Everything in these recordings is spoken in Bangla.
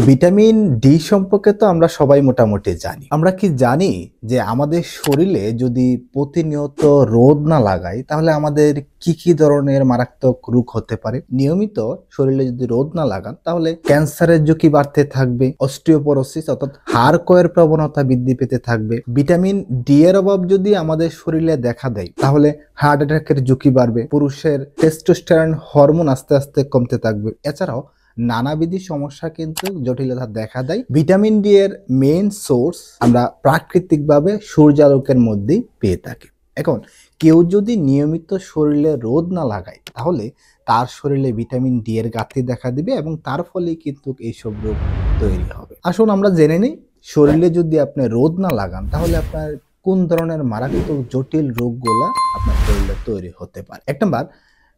ভিটামিন ডি সম্পর্কে তো আমরা সবাই মোটামুটি জানি। আমরা কি জানি যে আমাদের শরীরে যদি প্রতিনিয়ত রোদ না লাগাই তাহলে আমাদের কি কি ধরনের মারাত্মক রোগ হতে পারে? নিয়মিত শরীরে যদি রোদ না লাগান তাহলে ক্যান্সারের ঝুঁকি বাড়তে থাকবে, অস্টিওপোরোসিস অর্থাৎ হাড় ক্ষয়ের প্রবণতা বৃদ্ধি পেতে থাকবে। ভিটামিন ডি এর অভাব যদি আমাদের শরীরে দেখা দেয় তাহলে হার্ট অ্যাটাকের ঝুঁকি বাড়বে, পুরুষের টেস্টোস্টেরন হরমোন আস্তে আস্তে কমতে থাকবে। এছাড়াও নানাবিধ সমস্যা কিন্তু জটিলতা দেখা দেয়। ভিটামিন ডি এর মেইন সোর্স আমরা প্রাকৃতিকভাবে সূর্যালোকের মধ্যেই পেয়ে থাকি। এখন কেউ যদি নিয়মিত শরীরে রোদ না লাগায় তাহলে তার শরীরে ভিটামিন ডি এর ঘাটতি দেখা দিবে এবং তার ফলে কিন্তু এইসব রোগ তৈরি হবে। আসুন আমরা জেনে নিই, শরীরে যদি আপনি রোদ না লাগান তাহলে আপনার কোন ধরনের মারাত্মক জটিল রোগগুলা আপনার শরীরে তৈরি হতে পারে। এক নম্বর,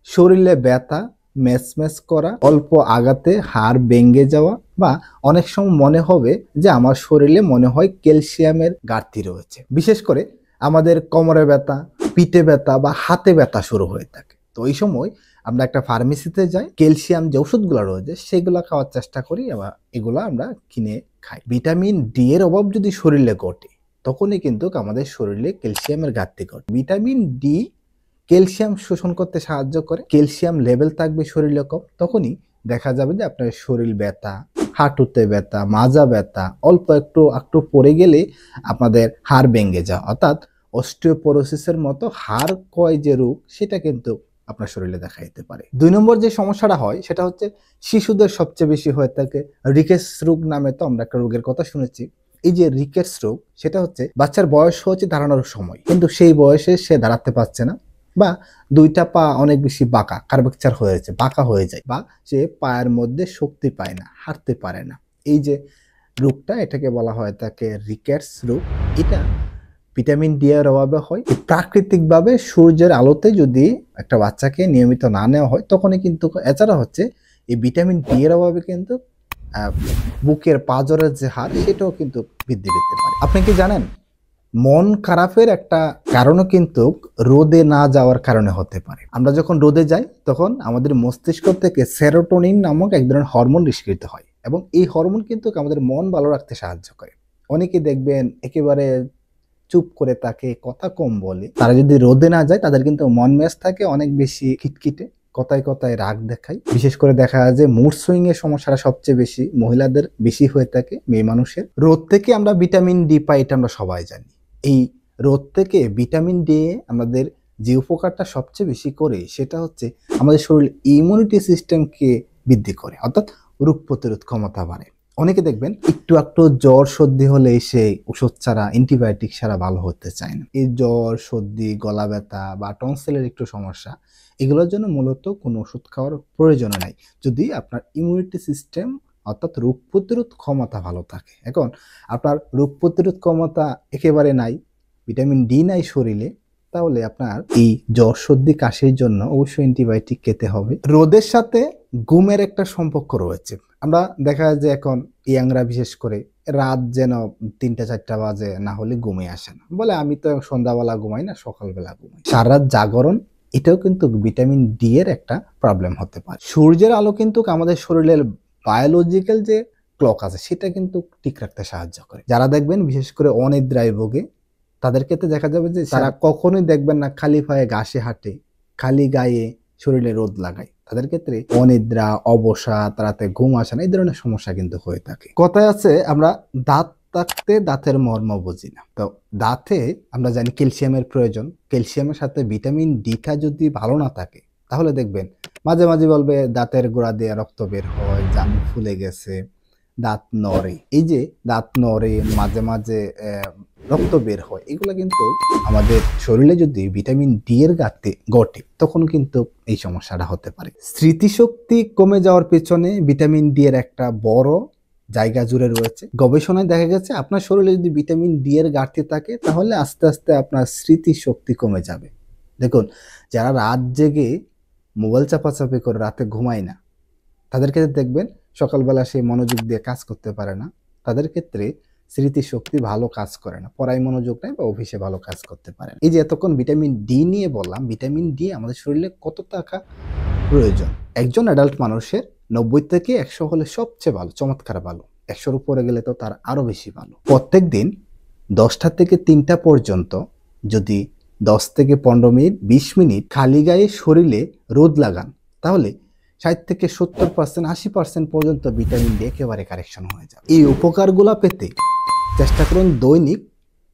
শরীরে ব্যথা, মেসমেস করা, অল্প আঘাতে হাড় ভেঙে যাওয়া, বা অনেক সময় মনে হবে যে আমার শরীরে মনে হয় ক্যালসিয়ামের ঘাটতি রয়েছে। বিশেষ করে আমাদের কোমরে ব্যথা, পিঠে ব্যথা বা হাতে ব্যথা শুরু হয়ে থাকে। তো এই সময় আমরা একটা ফার্মেসিতে যাই, ক্যালসিয়াম যে ওষুধগুলো রয়েছে সেগুলো খাওয়ার চেষ্টা করি এবং এগুলো আমরা কিনে খাই। ভিটামিন ডি এর অভাব যদি শরীরে ঘটে তখনই কিন্তু আমাদের শরীরে ক্যালসিয়ামের ঘাটতি ঘটে। ভিটামিন ডি ক্যালসিয়াম শোষণ করতে সাহায্য করে। ক্যালসিয়াম লেভেল থাকবে শরীরে কম, তখনই দেখা যাবে যে আপনার শরীর ব্যথা, হাঁটুতে ব্যথা, মাজা ব্যথা, অল্প একটু পড়ে গেলে আপনাদের হাড় ভেঙে যাওয়া অর্থাৎ অস্টিওপোরোসিসের মতো হাড় ক্ষয় যে রোগ সেটা কিন্তু আপনার শরীরে দেখা দিতে পারে। 2 নম্বর যে সমস্যাটা হয় সেটা হচ্ছে শিশুদের সবচেয়ে বেশি হয়ে থাকে রিকেটস রোগ নামে। তো আমরা একটা রোগের কথা শুনেছি। এই যে রিকেটস রোগ সেটা হচ্ছে বাচ্চার বয়স হচ্ছে দাঁড়ানোর সময়, কিন্তু সেই বয়সে সে দাঁড়াতে পারছে না, বা দুইটা পা অনেক বেশি বাঁকা, কার্ভেকচার হয়েছে, বাঁকা হয়ে যায়, বা সে পায়ের মধ্যে শক্তি পায় না, হাঁটতে পারে না। এই যে রোগটা, এটাকে বলা হয় তাকে রিকেটস রোগ। এটা ভিটামিন ডি এর অভাবে হয়। প্রাকৃতিকভাবে সূর্যের আলোতে যদি একটা বাচ্চাকে নিয়মিত না নেওয়া হয় তখনই কিন্তু। এছাড়া হচ্ছে এই ভিটামিন ডি এর অভাবে কিন্তু বুকের পাঁজরের যে হাড় সেটাও কিন্তু বৃদ্ধি পেতে পারে। আপনি কি জানেন মন খারাপের একটা কারণও কিন্তু রোদে না যাওয়ার কারণে হতে পারে? আমরা যখন রোদে যাই তখন আমাদের মস্তিষ্ক থেকে সেরোটোনিন নামক এক ধরনের হরমোন নিঃসৃত হয় এবং এই হরমোন কিন্তু আমাদের মন ভালো রাখতে সাহায্য করে। অনেকে দেখবেন একেবারে চুপ করে থাকে, কথা কম বলে। তারা যদি রোদে না যায় তাদের কিন্তু মন মেজ থাকে অনেক বেশি খিটখিটে, কথায় কথায় রাগ দেখায়। বিশেষ করে দেখা যায় যে মুড সুইং এর সমস্যাটা সবচেয়ে বেশি মহিলাদের বেশি হয়ে থাকে, মেয়ে মানুষের। রোদ থেকে আমরা ভিটামিন ডি পাই, এটা আমরা সবাই জানি। এই রোদ থেকে ভিটামিন ডি আমাদের যে উপকারটা সবচেয়ে বেশি করে সেটা হচ্ছে আমাদের শরীর ইমিউনিটি সিস্টেমকে বৃদ্ধি করে, অর্থাৎ রোগ প্রতিরোধ ক্ষমতা বাড়ে। অনেকে দেখবেন একটু জ্বর সর্দি হলে সে ওষুধ ছাড়া, অ্যান্টিবায়োটিক ছাড়া ভালো হতে চায় না। এই জ্বর সর্দি, গলা ব্যথা বা টনসিলের একটু সমস্যা, এগুলোর জন্য মূলত কোনো ওষুধ খাওয়ার প্রয়োজন নাই যদি আপনার ইমিউনিটি সিস্টেম অর্থাৎ রোগ প্রতিরোধ ক্ষমতা ভালো থাকে। এখন আপনার রোগ প্রতিরোধ ক্ষমতা একেবারে নাই, ভিটামিন ডি নাই শরীরে, তাহলে আপনার এই জ্বর সর্দি কাশির জন্য অবশ্যই অ্যান্টিবায়োটিক খেতে হবে। রোদের সাথে ঘুমের একটা সম্পর্ক রয়েছে। আমরা দেখা যায় যে এখন ইয়াংরা বিশেষ করে রাত যেন 3টা-4টা বাজে না হলে ঘুমিয়ে আসে না, বলে আমি তো সন্ধ্যাবেলা ঘুমাই না, সকালবেলা ঘুমাই। সারা রাত জাগরণ, এটাও কিন্তু ভিটামিন ডি এর একটা প্রবলেম হতে পারে। সূর্যের আলো কিন্তু আমাদের শরীরের বায়োলজিক্যাল যে ক্লক আছে সেটা কিন্তু ঠিক রাখতে সাহায্য করে। যারা দেখবেন বিশেষ করে অনিদ্রায় ভোগে তাদের ক্ষেত্রে দেখা যাবে যে তারা কখনোই দেখবেন না খালি পায়ে ঘাসে হাঁটে, খালি গায়ে শরীরে রোদ লাগায়। তাদের ক্ষেত্রে অনিদ্রা, অবসাদ, রাতে ঘুম আসে না, এই ধরনের সমস্যা কিন্তু হয়ে থাকে। কথায় আছে আমরা দাঁত থাকতে দাঁতের মর্ম বুঝি না। তো দাঁতে আমরা জানি ক্যালসিয়ামের প্রয়োজন। ক্যালসিয়ামের সাথে ভিটামিন ডিটা যদি ভালো না থাকে তাহলে দেখবেন মাঝে মাঝে বলবে দাঁতের গোড়া দিয়ে রক্ত বের হয়, জামি ফুলে গেছে, দাঁত নড়ে। এই যে দাঁত নড়ে, মাঝে মাঝে রক্ত বের হয়, এগুলো কিন্তু আমাদের শরীরে যদি ভিটামিন ডি এর ঘাটতি ঘটে তখন কিন্তু এই সমস্যাটা হতে পারে। স্মৃতিশক্তি কমে যাওয়ার পেছনে ভিটামিন ডি এর একটা বড় জায়গা জুড়ে রয়েছে। গবেষণায় দেখা গেছে আপনার শরীরে যদি ভিটামিন ডি এর ঘাটতি থাকে তাহলে আস্তে আস্তে আপনার স্মৃতিশক্তি কমে যাবে। দেখুন, যারা রাত জেগে মোবাইল চাপাচাপি করে রাতে ঘুমায় না তাদের ক্ষেত্রে দেখবেন সকালবেলা সে মনোযোগ দিয়ে কাজ করতে পারে না, তাদের ক্ষেত্রে স্মৃতিশক্তি ভালো কাজ করে না, পড়ায় মনোযোগ নেই বা অফিসে ভালো কাজ করতে পারে না। এই যে এতক্ষণ ভিটামিন ডি নিয়ে বললাম, ভিটামিন ডি আমাদের শরীরে কত টাকা প্রয়োজন। একজন অ্যাডাল্ট মানুষের 90 থেকে 100 হলে সবচেয়ে ভালো, চমৎকার ভালো। 100-র উপরে গেলে তো তার আরও বেশি ভালো। প্রত্যেক দিন 10টা থেকে 3টা পর্যন্ত যদি 10 থেকে 15 মিনিট 20 মিনিট খালি গায়ে শরীরে রোদ লাগান, তাহলে 60 থেকে 70%, 80% পর্যন্ত ভিটামিন ডি একেবারে কারেকশন হয়ে যাবে। এই উপকারগুলো পেতে চেষ্টা করুন দৈনিক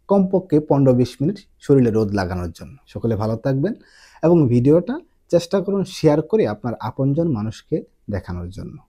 কমপক্ষে 15-20 মিনিট শরীরে রোদ লাগানোর জন্য। সকলে ভালো থাকবেন এবং ভিডিওটা চেষ্টা করুন শেয়ার করে আপনার আপনজন মানুষকে দেখানোর জন্য।